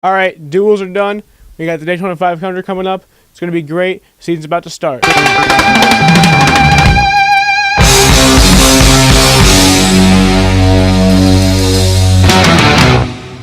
All right, duels are done. We got the Daytona 500 coming up. It's going to be great. Season's about to start.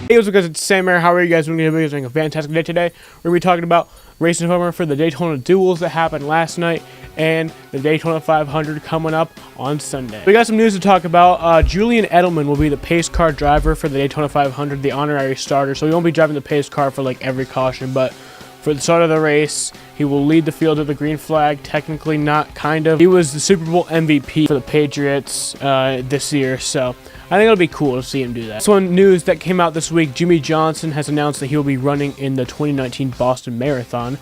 Hey, what's up guys, it's Sam here. How are you guys doing? You're having a fantastic day today. We're going to be talking about RaceInformer for the Daytona Duels that happened last night and the Daytona 500 coming up on Sunday. We got some news to talk about. Julian Edelman will be the pace car driver for the Daytona 500, the honorary starter. So he won't be driving the pace car for like every caution, but for the start of the race, he will lead the field with the green flag. Technically not, kind of. He was the Super Bowl MVP for the Patriots this year, so I think it'll be cool to see him do that. So in news that came out this week, Jimmy Johnson has announced that he will be running in the 2019 Boston Marathon.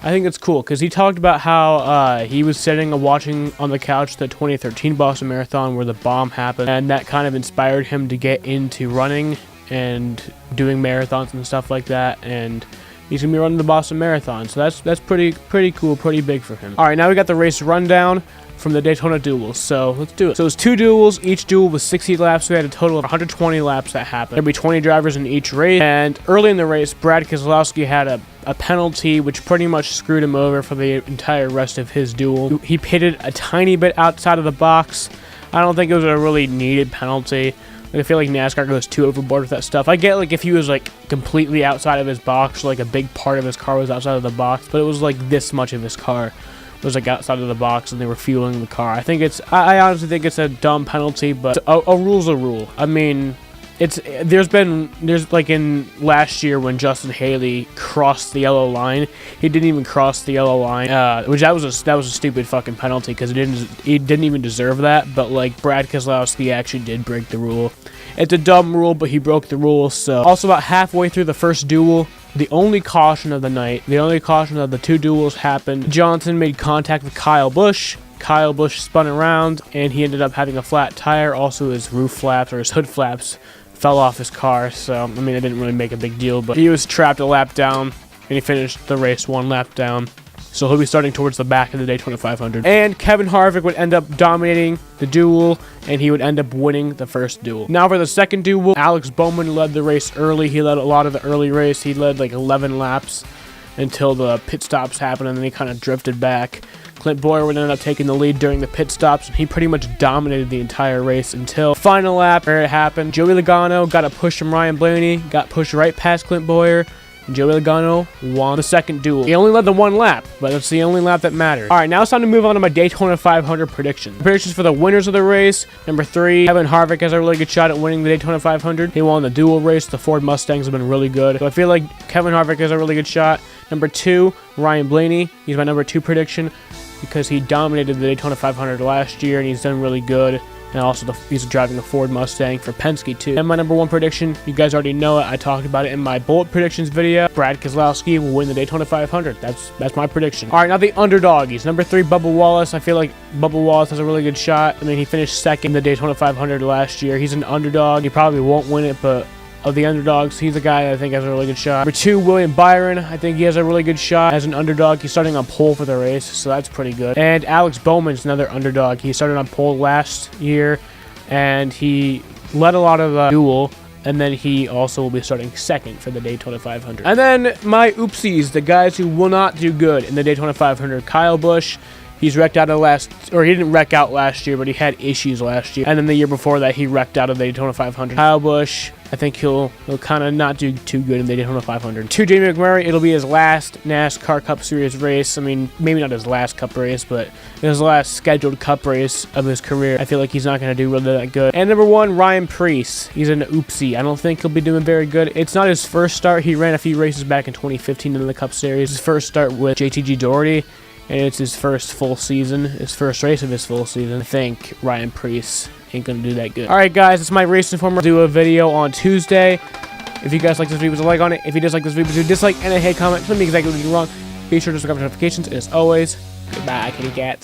I think it's cool because he talked about how he was sitting and watching on the couch the 2013 Boston Marathon where the bomb happened, and that kind of inspired him to get into running and doing marathons and stuff like that, and he's gonna be running the Boston Marathon, so that's pretty cool, pretty big for him. All right, now we got the race rundown from the Daytona Duels, so let's do it. So it was 2 duels. Each duel was 60 laps. We had a total of 120 laps that happened. There'd be 20 drivers in each race, and early in the race, Brad Keselowski had a penalty which pretty much screwed him over for the entire rest of his duel. He pitted a tiny bit outside of the box. I don't think it was a really needed penalty. I feel like NASCAR goes too overboard with that stuff. I get like if he was like completely outside of his box, like a big part of his car was outside of the box, but it was like this much of his car was like outside of the box and they were fueling the car. I honestly think it's a dumb penalty, but a rule's a rule. I mean, there's like in last year when Justin Haley crossed the yellow line, he didn't even cross the yellow line, which that was a stupid fucking penalty because he didn't even deserve that. But like Brad Keselowski actually did break the rule. It's a dumb rule, but he broke the rule. So also about halfway through the first duel, the only caution of the night, the only caution of the 2 duels happened. Johnson made contact with Kyle Busch. Kyle Busch spun around and he ended up having a flat tire. Also his roof flaps or his hood flaps fell off his car, so I mean it didn't really make a big deal, but he was trapped a lap down and he finished the race 1 lap down, so he'll be starting towards the back of the Daytona 500. And Kevin Harvick would end up dominating the duel and he would end up winning the first duel. Now for the second duel, Alex Bowman led the race early. He led a lot of the early race. He led like 11 laps until the pit stops happened, and then he kind of drifted back. Clint Bowyer would end up taking the lead during the pit stops, and he pretty much dominated the entire race until final lap where it happened. Joey Logano got a push from Ryan Blaney, got pushed right past Clint Bowyer, and Joey Logano won the second duel. He only led the 1 lap, but it's the only lap that matters. All right, now it's time to move on to my Daytona 500 predictions. Predictions for the winners of the race. Number 3, Kevin Harvick has a really good shot at winning the Daytona 500. He won the duel race. The Ford Mustangs have been really good, so I feel like Kevin Harvick has a really good shot. Number 2, Ryan Blaney. He's my number 2 prediction because he dominated the Daytona 500 last year and he's done really good. And also he's driving a Ford Mustang for Penske too. And my number 1 prediction, you guys already know it. I talked about it in my bullet predictions video. Brad Keselowski will win the Daytona 500. That's my prediction. All right, now the underdoggies. Number 3, Bubba Wallace. I feel like Bubba Wallace has a really good shot. I mean, he finished 2nd in the Daytona 500 last year. He's an underdog. He probably won't win it, but of the underdogs, he's a guy that I think has a really good shot. Number 2, William Byron. I think he has a really good shot as an underdog. He's starting on pole for the race, so that's pretty good. And Alex Bowman's another underdog. He started on pole last year, and he led a lot of the duel, and then he also will be starting 2nd for the Daytona 500. And then my oopsies, the guys who will not do good in the Daytona 500. Kyle Busch. He's wrecked out of he didn't wreck out last year, but he had issues last year. And then the year before that, he wrecked out of the Daytona 500. Kyle Busch, I think he'll kind of not do too good in the Daytona 500. 2, Jamie McMurray, it'll be his last NASCAR Cup Series race. I mean, maybe not his last Cup race, but his last scheduled Cup race of his career. I feel like he's not going to do really that good. And number 1, Ryan Preece. He's an oopsie. I don't think he'll be doing very good. It's not his first start. He ran a few races back in 2015 in the Cup Series. His first start with JTG Doherty. And it's his first full season, his first race of his full season. I think Ryan Preece ain't gonna do that good. Alright guys, it's my RaceInformer. I'll do a video on Tuesday. If you guys like this video, please like on it. If you dislike this video, please dislike and a hate comment. Tell me exactly what you did wrong. Be sure to subscribe to notifications. And as always, goodbye, kitty cats.